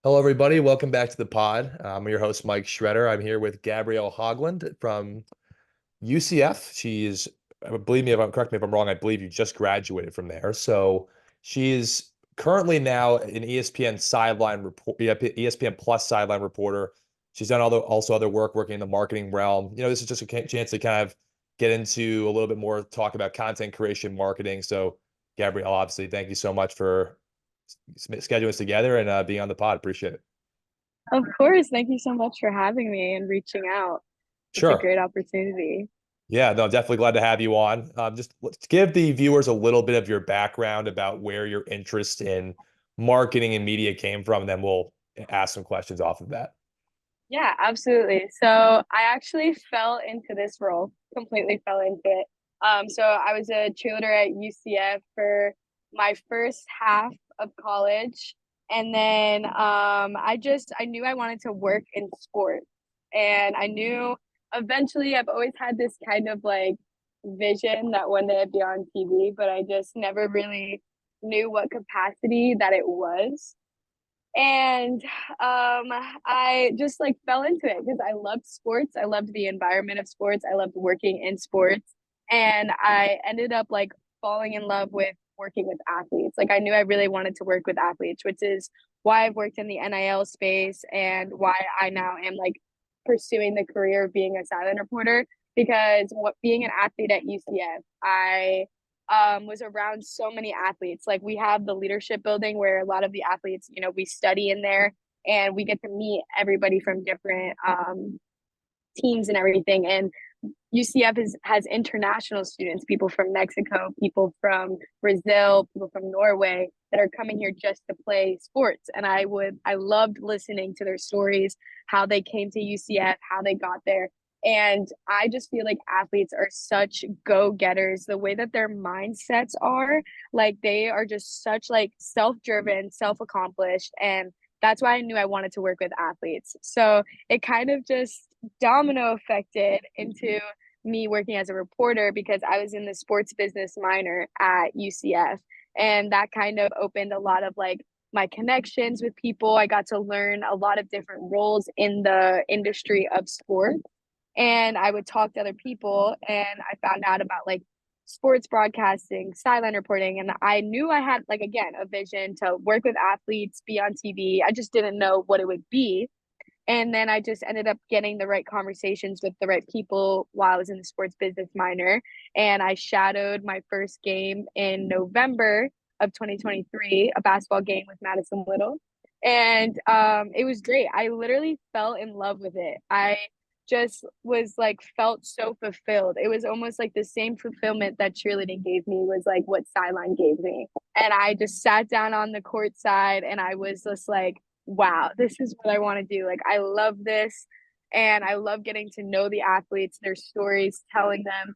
Hello, everybody. Welcome back to the pod. I'm your host, Mike Schroeder. I'm here with Gabrielle Haugland from UCF. Believe me if I'm correct me if I'm wrong, I believe you just graduated from there. So she is currently now an ESPN sideline report, ESPN Plus sideline reporter. She's done also other work working in the marketing realm. This is just a chance to kind of get into a little bit more talk about content creation, marketing. So, Gabrielle, obviously, thank you so much for scheduling us together and being on the pod. Appreciate it. Of course. Thank you so much for having me and reaching out. It's a Sure. great opportunity. Yeah, no, definitely glad to have you on. Just let's give the viewers a little bit of your background about where your interest in marketing and media came from, and then we'll ask some questions off of that. Yeah, absolutely. So I actually fell into this role, completely fell into it. So I was a cheerleader at UCF for my first half of college. And then I knew I wanted to work in sports. And I knew eventually I've always had this kind of like vision that one day I'd be on TV, but I just never really knew what capacity that it was. And I just like fell into it because I loved sports. I loved the environment of sports. I loved working in sports. And I ended up like falling in love with working with athletes. Like I knew I really wanted to work with athletes, which is why I've worked in the NIL space and why I now am like pursuing the career of being a silent reporter. Because what being an athlete at UCF, I was around so many athletes. Like we have the leadership building where a lot of the athletes, we study in there and we get to meet everybody from different teams and everything. And has international students, people from Mexico, people from Brazil, people from Norway that are coming here just to play sports. And I loved listening to their stories, how they came to UCF, how they got there. And I just feel like athletes are such go-getters. The way that their mindsets are, like they are just such like self-driven, self-accomplished. And that's why I knew I wanted to work with athletes. So it kind of just domino affected into me working as a reporter because I was in the sports business minor at UCF. And that kind of opened a lot of like my connections with people. I got to learn a lot of different roles in the industry of sports. And I would talk to other people and I found out about like sports broadcasting, sideline reporting. And I knew I had like again a vision to work with athletes, be on TV. I just didn't know what it would be. And then I just ended up getting the right conversations with the right people while I was in the sports business minor. And I shadowed my first game in November of 2023, a basketball game with Madison Little. And it was great. I literally fell in love with it. I just was like felt so fulfilled. It was almost like the same fulfillment that cheerleading gave me was like what sideline gave me. And I just sat down on the court side and I was just like, wow, this is what I want to do. Like, I love this. And I love getting to know the athletes, their stories, telling them,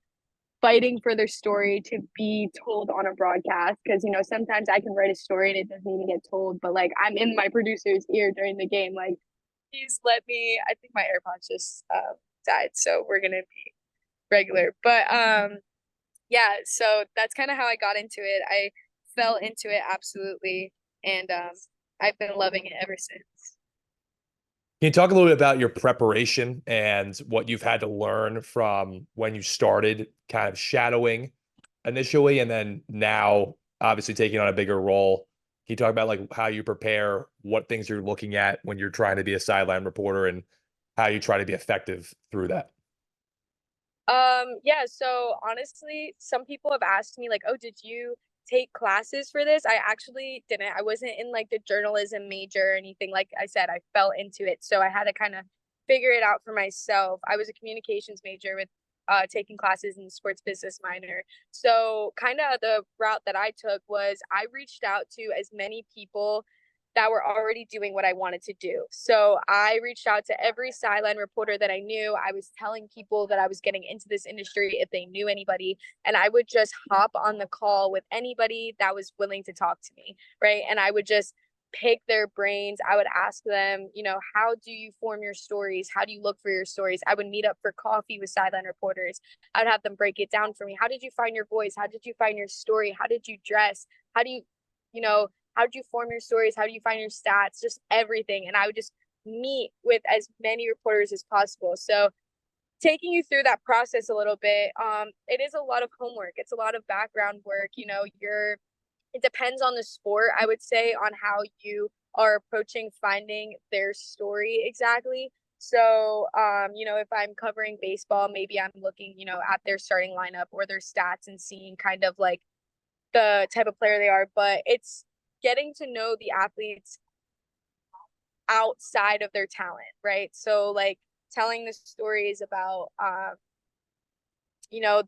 fighting for their story to be told on a broadcast. Cause, sometimes I can write a story and it doesn't even get told, but like I'm in my producer's ear during the game. Like, please let me, I think my AirPods just died. So we're going to be regular. But yeah, so that's kind of how I got into it. I fell into it absolutely. And I've been loving it ever since. Can you talk a little bit about your preparation and what you've had to learn from when you started kind of shadowing initially and then now obviously taking on a bigger role? Can you talk about like how you prepare, what things you're looking at when you're trying to be a sideline reporter and how you try to be effective through that? Yeah, so honestly, some people have asked me like, "Oh, did you take classes for this?" I actually didn't. I wasn't in like the journalism major or anything. Like I said, I fell into it. So I had to kind of figure it out for myself. I was a communications major with taking classes in the sports business minor. So kind of the route that I took was I reached out to as many people that were already doing what I wanted to do. So I reached out to every sideline reporter that I knew. I was telling people that I was getting into this industry if they knew anybody. And I would just hop on the call with anybody that was willing to talk to me. Right. And I would just pick their brains. I would ask them, how do you form your stories? How do you look for your stories? I would meet up for coffee with sideline reporters. I'd have them break it down for me. How did you find your voice? How did you find your story? How did you dress? How do you, you know, how do you form your stories? How do you find your stats? Just everything. And I would just meet with as many reporters as possible. So taking you through that process a little bit, it is a lot of homework. It's a lot of background work. It depends on the sport, I would say, on how you are approaching finding their story exactly. So, if I'm covering baseball, maybe I'm looking, at their starting lineup or their stats and seeing kind of like the type of player they are. But it's getting to know the athletes outside of their talent, right? So, like telling the stories about,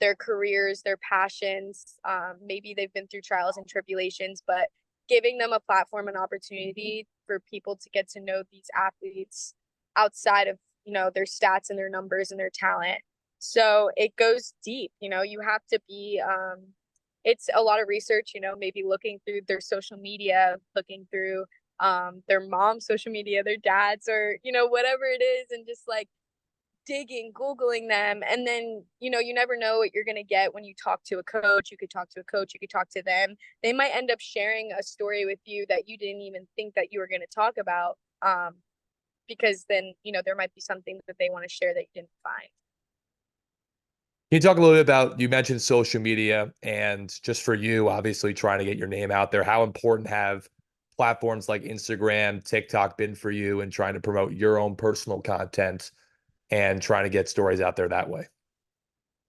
their careers, their passions. Maybe they've been through trials and tribulations, but giving them a platform and opportunity for people to get to know these athletes outside of, their stats and their numbers and their talent. So it goes deep, you have to be, it's a lot of research, maybe looking through their social media, looking through their mom's social media, their dad's, or, whatever it is, and just like digging, Googling them. And then, you never know what you're going to get when you talk to a coach. You could talk to a coach, you could talk to them. They might end up sharing a story with you that you didn't even think that you were going to talk about. Because then, there might be something that they want to share that you didn't find. Can you talk a little bit about, you mentioned social media and just for you, obviously trying to get your name out there, how important have platforms like Instagram, TikTok been for you in trying to promote your own personal content and trying to get stories out there that way?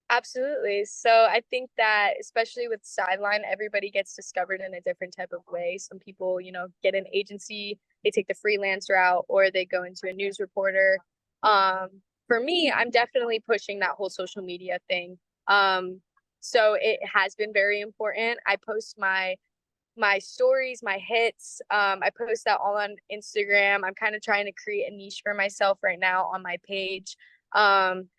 Absolutely. So I think that especially with Sideline, everybody gets discovered in a different type of way. Some people, get an agency, they take the freelance route, or they go into a news reporter. Um, for me, I'm definitely pushing that whole social media thing. So it has been very important. I post my stories, my hits. I post that all on Instagram. I'm kind of trying to create a niche for myself right now on my page.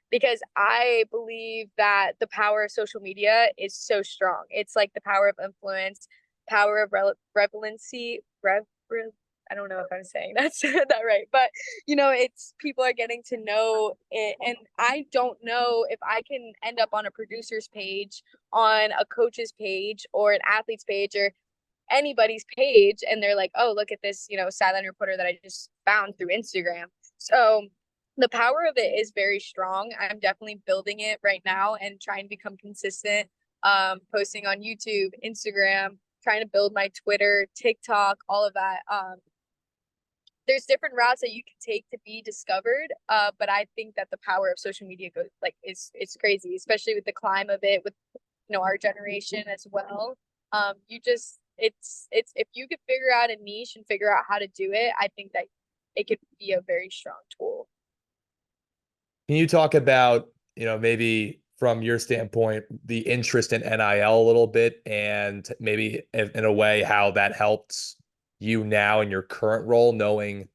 Because I believe that the power of social media is so strong. It's like the power of influence, power of relevancy, I don't know if I'm saying that's that right, but it's people are getting to know it, and I don't know if I can end up on a producer's page, on a coach's page, or an athlete's page, or anybody's page, and they're like, oh, look at this, sideline reporter that I just found through Instagram. So the power of it is very strong. I'm definitely building it right now and trying to become consistent, posting on YouTube, Instagram, trying to build my Twitter, TikTok, all of that. There's different routes that you can take to be discovered, but I think that the power of social media goes like it's crazy, especially with the climb of it, with our generation as well. You just it's if you could figure out a niche and figure out how to do it, I think that it could be a very strong tool. Can you talk about, maybe from your standpoint, the interest in NIL a little bit and maybe in a way how that helps you now in your current role, knowing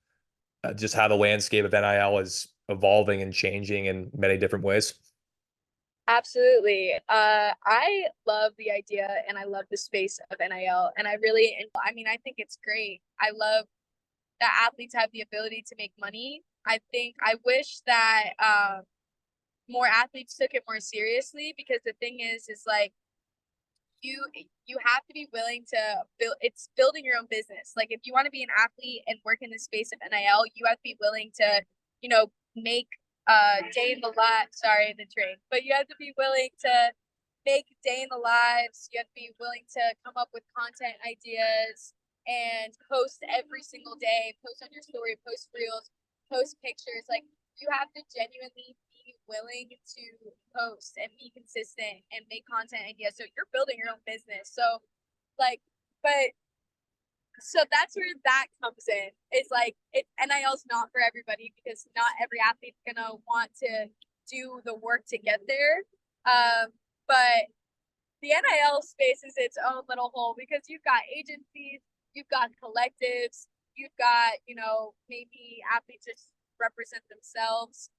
just how the landscape of NIL is evolving and changing in many different ways? Absolutely. I love the idea and I love the space of NIL, and I mean, I think it's great. I love that athletes have the ability to make money. I wish that more athletes took it more seriously, because the thing is like you you have to be willing to build, it's building your own business. Like if you want to be an athlete and work in the space of NIL, you have to be willing to, make day in the life, sorry, the train, but you have to be willing to make day in the lives. You have to be willing to come up with content ideas and post every single day, post on your story, post reels, post pictures. Like you have to genuinely be willing to post and be consistent and make content ideas. So you're building your own business. So like, but so that's where that comes in. Is like NIL's not for everybody, because not every athlete's gonna want to do the work to get there. But the NIL space is its own little hole, because you've got agencies, you've got collectives, you've got, maybe athletes just represent themselves.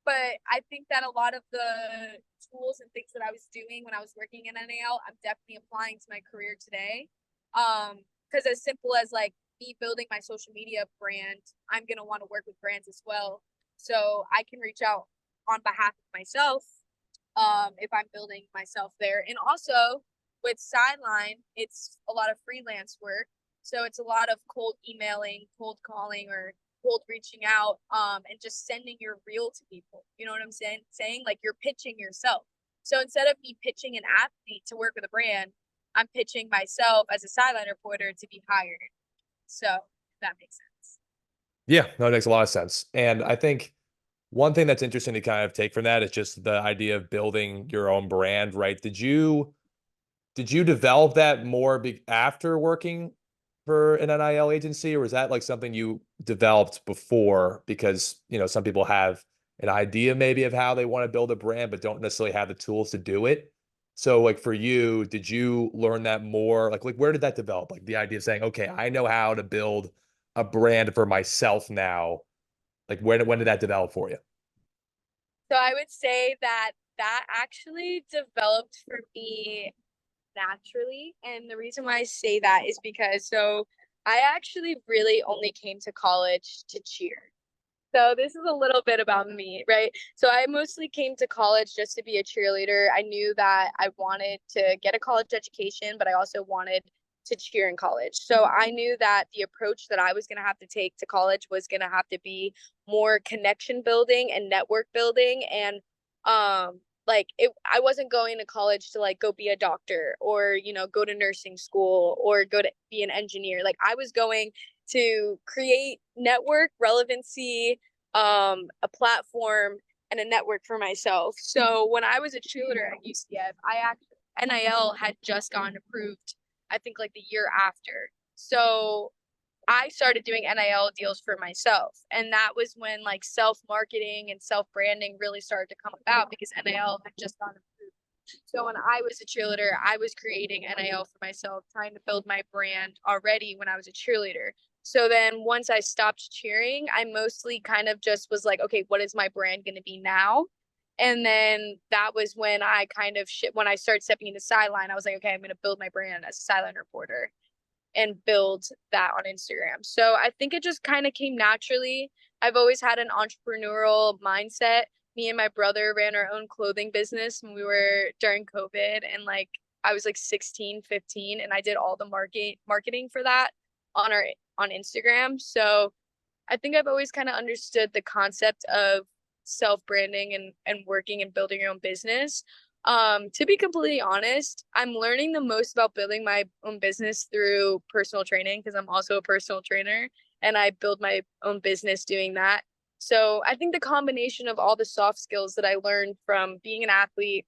But I think that a lot of the tools and things that I was doing when I was working in NIL, I'm definitely applying to my career today. Because as simple as like me building my social media brand, I'm gonna want to work with brands as well. So I can reach out on behalf of myself, if I'm building myself there. And also with Sideline, it's a lot of freelance work. So it's a lot of cold emailing, cold calling, or cold reaching out, and just sending your reel to people. You know what I'm saying? Like you're pitching yourself. So instead of me pitching an athlete to work with a brand, I'm pitching myself as a sideline reporter to be hired. So if that makes sense. Yeah, no, it makes a lot of sense. And I think one thing that's interesting to kind of take from that is just the idea of building your own brand, right? Did you develop that more after working for an NIL agency, or was that like something you developed before? Because, some people have an idea maybe of how they want to build a brand, but don't necessarily have the tools to do it. So like for you, did you learn that more? Like where did that develop? Like the idea of saying, okay, I know how to build a brand for myself now. Like when did that develop for you? So I would say that that actually developed for me naturally. And the reason why I say that is because I actually really only came to college to cheer. So this is a little bit about me, right? So I mostly came to college just to be a cheerleader. I knew that I wanted to get a college education, but I also wanted to cheer in college. So I knew that the approach that I was going to have to take to college was going to have to be more connection building and network building, and like I wasn't going to college to like go be a doctor or go to nursing school or go to be an engineer. Like I was going to create network relevancy, a platform, and a network for myself. So when I was a cheerleader at UCF, I actually NIL had just gotten approved, I think like the year after. So I started doing NIL deals for myself. And that was when like self marketing and self branding really started to come about because NIL had just gotten approved. So when I was a cheerleader, I was creating NIL for myself, trying to build my brand already when I was a cheerleader. So then once I stopped cheering, I mostly kind of just was like, okay, what is my brand going to be now? And then that was when I kind of when I started stepping into Sideline, I was like, okay, I'm going to build my brand as a sideline reporter and build that on Instagram. So I think it just kind of came naturally. I've always had an entrepreneurial mindset. Me and my brother ran our own clothing business when we were during COVID, and like I was like 16, 15, and I did all the marketing for that on Instagram. So I think I've always kind of understood the concept of self-branding and working and building your own business. To be completely honest, I'm learning the most about building my own business through personal training because I'm also a personal trainer and I build my own business doing that. So I think the combination of all the soft skills that I learned from being an athlete,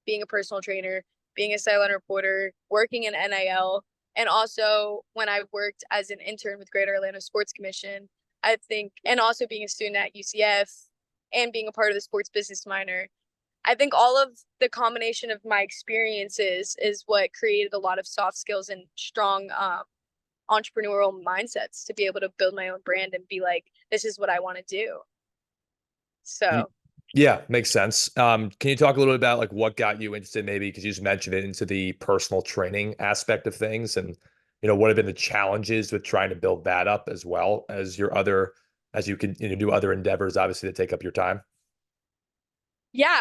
being a personal trainer, being a silent reporter, working in NIL, and also when I worked as an intern with Greater Atlanta Sports Commission, I think, and also being a student at UCF and being a part of the sports business minor, I think all of the combination of my experiences is what created a lot of soft skills and strong entrepreneurial mindsets to be able to build my own brand and be like, this is what I want to do. Y- So Yeah, makes sense. Can you talk a little bit about like what got you interested, maybe because you just mentioned it, into the personal training aspect of things, and what have been the challenges with trying to build that up as well as as you can do other endeavors, obviously, that take up your time. yeah,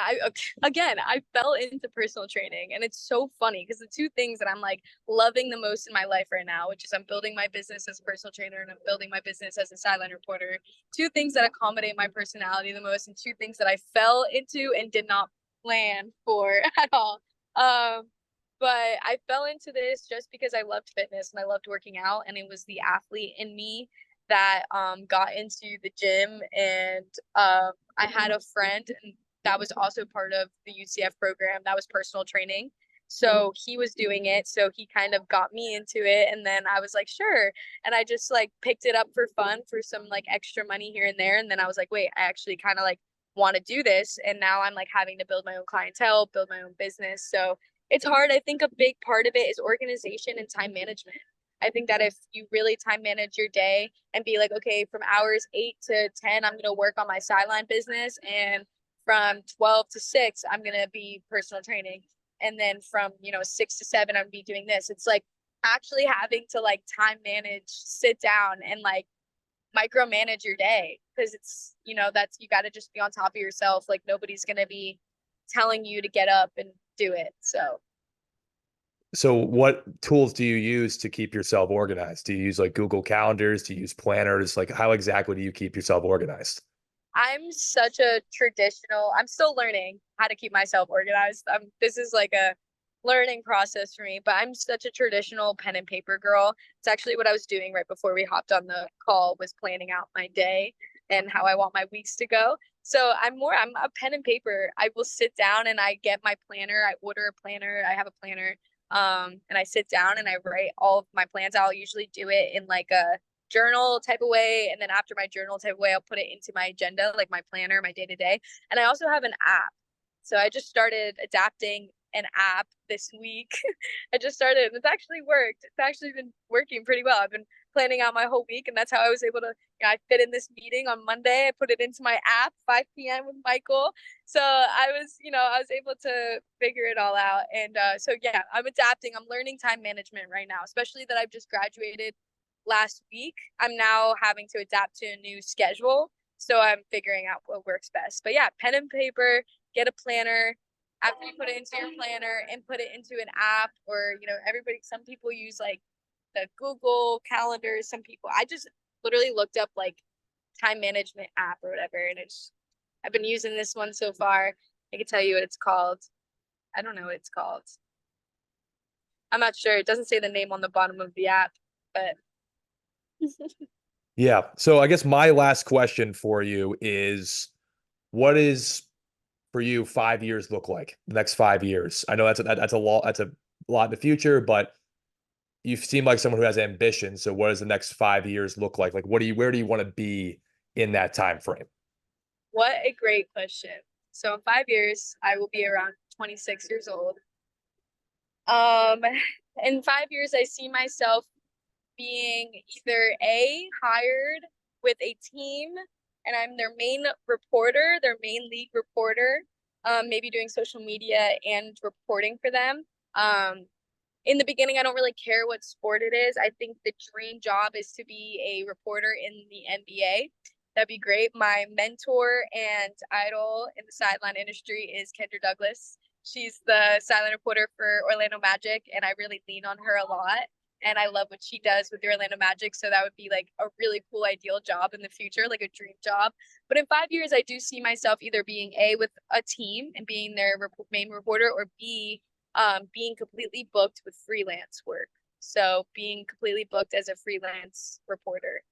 again, I fell into personal training, and it's so funny because the two things that I'm like loving the most in my life right now, which is I'm building my business as a personal trainer and I'm building my business as a sideline reporter, two things that accommodate my personality the most, and two things that I fell into and did not plan for at all. Um, but I fell into this just because I loved fitness and I loved working out, and it was the athlete in me that got into the gym, and I had a friend and that was also part of the UCF program that was personal training. So he was doing it. So he kind of got me into it. And then I was like, sure. And I just like picked it up for fun for some like extra money here and there. And then I was like, wait, I actually kind of like want to do this. And now I'm like having to build my own clientele, build my own business. So it's hard. I think a big part of it is organization and time management. I think that if you really time manage your day and be like, okay, from hours 8 to 10, I'm going to work on my sideline business, and from 12 to 6 I'm going to be personal training, and then from 6 to 7 I'm be doing this. It's like actually having to like time manage, sit down and like micromanage your day, because it's that's, you got to just be on top of yourself. Like nobody's going to be telling you to get up and do it. So So what tools do you use to keep yourself organized? Do you use like Google Calendars? Do you use planners? Like how exactly do you keep yourself organized? I'm such a traditional, I'm still learning how to keep myself organized. This is like a learning process for me, but I'm such a traditional pen and paper girl. It's actually what I was doing right before we hopped on the call, was planning out my day and how I want my weeks to go. So I'm a pen and paper. I will sit down and I get my planner. I order a planner. I have a planner. And I sit down and I write all of my plans. I'll usually do it in like a journal type of way, and then after my journal type of way, I'll put it into my agenda, like my planner, my day to day. And I also have an app, so I just started adapting an app this week. I just started, and it's actually worked. It's actually been working pretty well. I've been planning out my whole week, and that's how I was able to, I fit in this meeting on Monday. I put it into my app, 5 p.m. with Michael. So I was able to figure it all out. And so yeah, I'm adapting. I'm learning time management right now, especially that I've just graduated last week. I'm now having to adapt to a new schedule. So I'm figuring out what works best. But yeah, pen and paper, get a planner. After you put it into your planner and put it into an app, or, some people use like the Google calendars. Some people, I just literally looked up like time management app or whatever. And I've been using this one so far. I can tell you what it's called. I don't know what it's called. I'm not sure. It doesn't say the name on the bottom of the app, but Yeah. So I guess my last question for you is what is for you 5 years look like the next 5 years? I know that's a lot, that's a lot in the future, but you seem like someone who has ambition. So what does the next 5 years look like? Like where do you want to be in that time frame? what a great question. So in 5 years, I will be around 26 years old. Um, in 5 years, I see myself being either hired with a team and I'm their main reporter, their main league reporter, maybe doing social media and reporting for them. In the beginning, I don't really care what sport it is. I think the dream job is to be a reporter in the NBA. That'd be great. My mentor and idol in the sideline industry is Kendra Douglas. She's the sideline reporter for Orlando Magic, and I really lean on her a lot. And I love what she does with the Orlando Magic. So that would be like a really cool, ideal job in the future, like a dream job. But in 5 years, I do see myself either being with a team and being their main reporter, or B, being completely booked with freelance work. So being completely booked as a freelance reporter.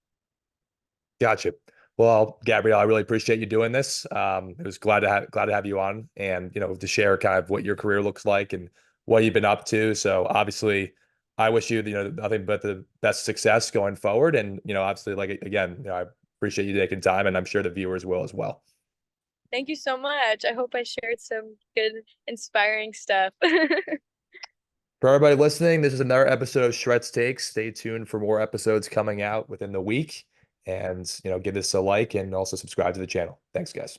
Gotcha. Well, Gabrielle, I really appreciate you doing this. It was glad to have you on, and to share kind of what your career looks like and what you've been up to. So obviously, I wish you nothing but the best success going forward. And obviously, like again, I appreciate you taking time, and I'm sure the viewers will as well. Thank you so much. I hope I shared some good, inspiring stuff. For everybody listening, this is another episode of Shred's Takes. Stay tuned for more episodes coming out within the week, and give this a like and also subscribe to the channel. Thanks, guys.